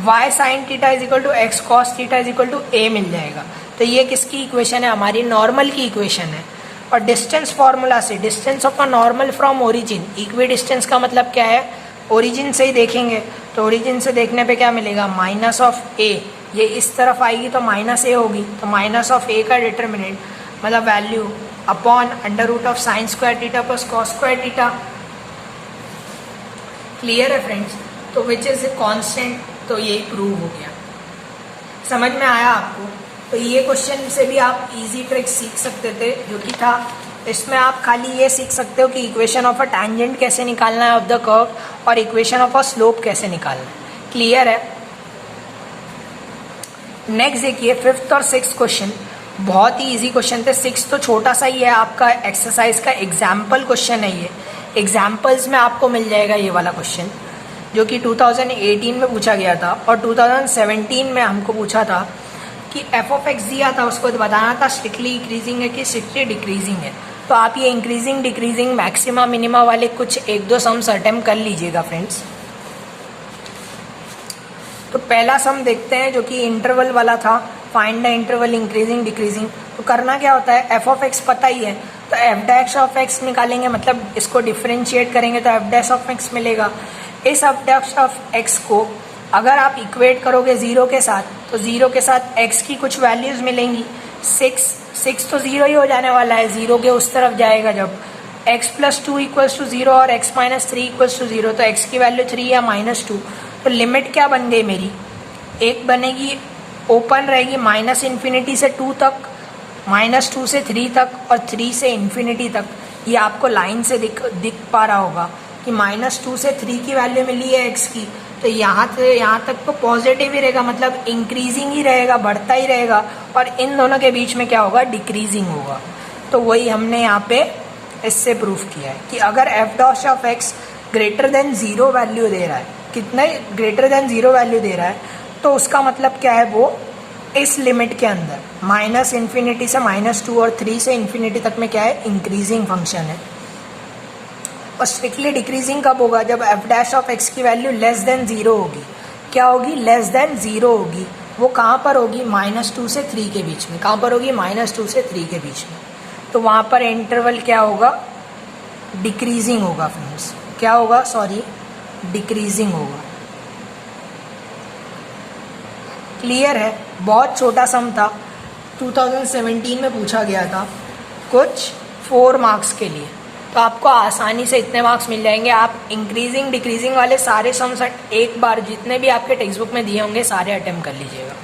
y sine theta is equal to x cos theta is equal to a मिल जाएगा। तो ये किसकी इक्वेशन है? हमारी नॉर्मल की इक्वेशन है। और डिस्टेंस फार्मूला से, distance of a normal from origin, equi distance का मतलब क्या है? ओरिजिन से ही देखेंगे। तो ओरिजिन से देखने पे क्या मिलेगा? Minus of a। ये इस तरफ आएगी तो माइनस a होगी। तो माइनस ऑफ a का डिटर्मिनेंट मतलब value upon under root of sine square theta plus cos square theta. Clear है फ्रेंड्स? तो विच इज ए कांस्टेंट। तो ये प्रूव हो गया। समझ में आया आपको? तो ये क्वेश्चन से भी आप इजी ट्रिक सीख सकते थे, जो कि था इसमें आप खाली ये सीख सकते हो कि इक्वेशन ऑफ अ टैंजेंट कैसे निकालना है ऑफ द कर्व और इक्वेशन ऑफ अ स्लोप कैसे निकालना है। क्लियर है? नेक्स्ट देखिए 5th और 6th क्वेश्चन बहुत ही इजी क्वेश्चन थे। 6 तो छोटा सा ही है, आपका एक्सरसाइज का एग्जाम्पल क्वेश्चन है। ये एग्जाम्पल्स में आपको मिल जाएगा ये वाला क्वेश्चन, जो कि 2018 में पूछा गया था। और 2017 में हमको पूछा था कि f ऑफ x दिया था, उसको बताना था स्ट्रिक्टली इंक्रीजिंग है कि स्ट्रिक्टली डिक्रीजिंग है। तो आप ये इंक्रीजिंग डिक्रीजिंग मैक्सिमा मिनिमा वाले कुछ 1-2 सम्स अटेम्प्ट कर लीजिएगा फ्रेंड्स। तो पहला सम देखते हैं जो कि इंटरवल वाला था, find the interval increasing decreasing. तो करना क्या होता है? f ऑफ x पता ही है, तो f डैश ऑफ x निकालेंगे, मतलब इसको डिफ्रेंशिएट करेंगे तो f डैश ऑफ x मिलेगा। इस f डैश ऑफ x को अगर आप इक्वेट करोगे 0 के साथ, तो 0 के साथ x की कुछ वैल्यूज मिलेंगी। 6 तो 0 ही हो जाने वाला है, 0 के उस तरफ जाएगा जब। x प्लस 2 इक्वल्स टू 0 और x माइनस 3 इक्वल्स टू 0, तो x की वैल्यू 3 या -2। तो लिमिट क्या बन गई मेरी? एक बनेगी ओपन रहेगी माइनस इन्फिनिटी से 2 तक, -2 से 3 तक और 3 से इन्फिनिटी तक। ये आपको लाइन से दिख पा रहा होगा कि -2 से 3 की वैल्यू मिली है x की, तो यहाँ से यहाँ तक तो पॉजिटिव ही रहेगा, मतलब इंक्रीजिंग ही रहेगा, बढ़ता ही रहेगा। और इन दोनों के बीच में क्या होगा, डिक्रीजिंग होगा। तो वही हमने यहाँ पे इससे प्रूफ किया है कि अगर f dot of x greater than 0 value दे रहा है, कितना ग्रेटर देन 0 वैल्यू दे रहा है, तो उसका मतलब क्या है, वो इस लिमिट के अंदर माइनस इन्फिनिटी से -2 और 3 से इन्फिनिटी तक में क्या है, इंक्रीजिंग फंक्शन है। और स्ट्रिक्टली डिक्रीजिंग कब होगा, जब f डैश ऑफ x की वैल्यू लेस देन 0 होगी। क्या होगी, लेस देन 0 होगी। वो कहाँ पर होगी, -2 से 3 के बीच में। कहाँ पर होगी, -2 से 3 के बीच में। तो वहाँ पर इंटरवल क्या होगा, डिक्रीजिंग होगा फ्रेंड्स। क्या होगा, सॉरी, डिक्रीजिंग होगा। क्लियर है, बहुत छोटा सम था, 2017 में पूछा गया था कुछ 4 मार्क्स के लिए। तो आपको आसानी से इतने मार्क्स मिल जाएंगे। आप इंक्रीजिंग डिक्रीजिंग वाले सारे सम्स एक बार जितने भी आपके टेक्स्ट बुक में दिए होंगे सारे अटेम्प्ट कर लीजिएगा।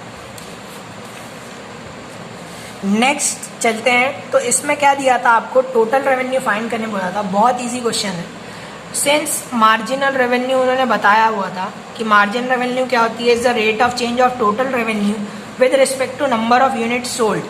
नेक्स्ट चलते हैं। तो इसमें क्या दिया था आपको, टोटल रेवेन्यू फाइंड करने बोला था। बहुत इजी क्वेश्चन है। सिंस मार्जिनल रेवेन्यू उन्होंने बताया हुआ था कि मार्जिनल रेवेन्यू क्या होती है, is the rate of change of total revenue with respect to number of unit sold.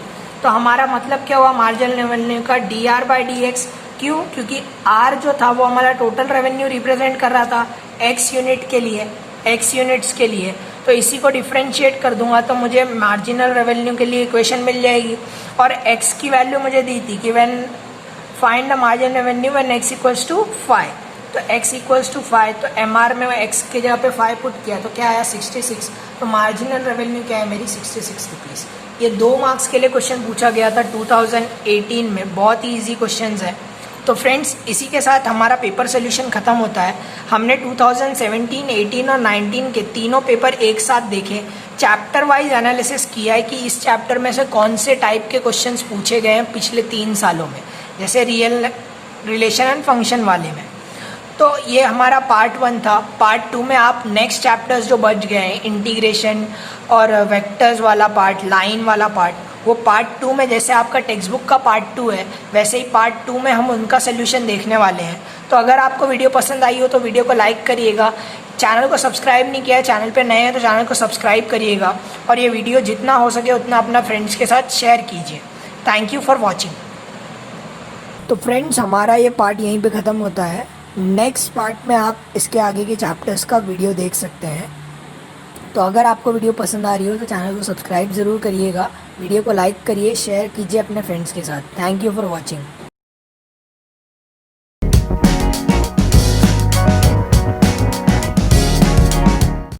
तो हमारा मतलब क्या हुआ मार्जिनल रेवेन्यू का, dr/dx। क्यों, क्योंकि r जो था वो हमारा टोटल रेवेन्यू रिप्रेजेंट कर रहा था x यूनिट के लिए, x यूनिट्स के लिए। तो इसी को डिफ्रेंशिएट कर दूंगा तो मुझे मार्जिनल रेवेन्यू के लिए इक्वेशन मिल जाएगी। और x की वैल्यू मुझे दी थी कि when find the marginal revenue when x equals to 5। तो x इक्वल्स टू 5, तो MR में x के जगह पे 5 पुट किया तो क्या आया, 66। तो मार्जिनल रेवेन्यू क्या है मेरी, 66 रुपीज़। ये 2 मार्क्स के लिए क्वेश्चन पूछा गया था 2018 में। बहुत ही ईजी क्वेश्चन है। तो फ्रेंड्स इसी के साथ हमारा पेपर सोल्यूशन ख़त्म होता है। हमने 2017, 18 और 19 के तीनों पेपर एक साथ देखे, चैप्टर वाइज एनालिसिस किया है कि इस चैप्टर में से कौन से टाइप के क्वेश्चंस पूछे गए हैं पिछले 3 सालों में, जैसे रिलेशन एंड फंक्शन वाले में। तो ये हमारा पार्ट 1 था। पार्ट 2 में आप नेक्स्ट चैप्टर्स जो बच गए हैं, इंटीग्रेशन और वेक्टर्स वाला पार्ट, लाइन वाला पार्ट, वो पार्ट 2 में जैसे आपका टेक्स्ट बुक का पार्ट 2 है वैसे ही पार्ट 2 में हम उनका सोल्यूशन देखने वाले हैं। तो अगर आपको वीडियो पसंद आई हो तो वीडियो को लाइक करिएगा। चैनल को सब्सक्राइब नहीं किया है, चैनल पे नए हैं तो चैनल को सब्सक्राइब करिएगा। और ये वीडियो जितना हो सके उतना अपना फ्रेंड्स के साथ शेयर कीजिए। Thank you for watching. तो फ्रेंड्स हमारा ये पार्ट यहीं पे ख़त्म होता है। नेक्स्ट पार्ट में आप इसके आगे के चैप्टर्स का वीडियो देख सकते हैं। तो अगर आपको वीडियो पसंद आ रही हो तो चैनल को सब्सक्राइब ज़रूर करिएगा, वीडियो को लाइक करिए, शेयर कीजिए अपने फ्रेंड्स के साथ। Thank you for watching.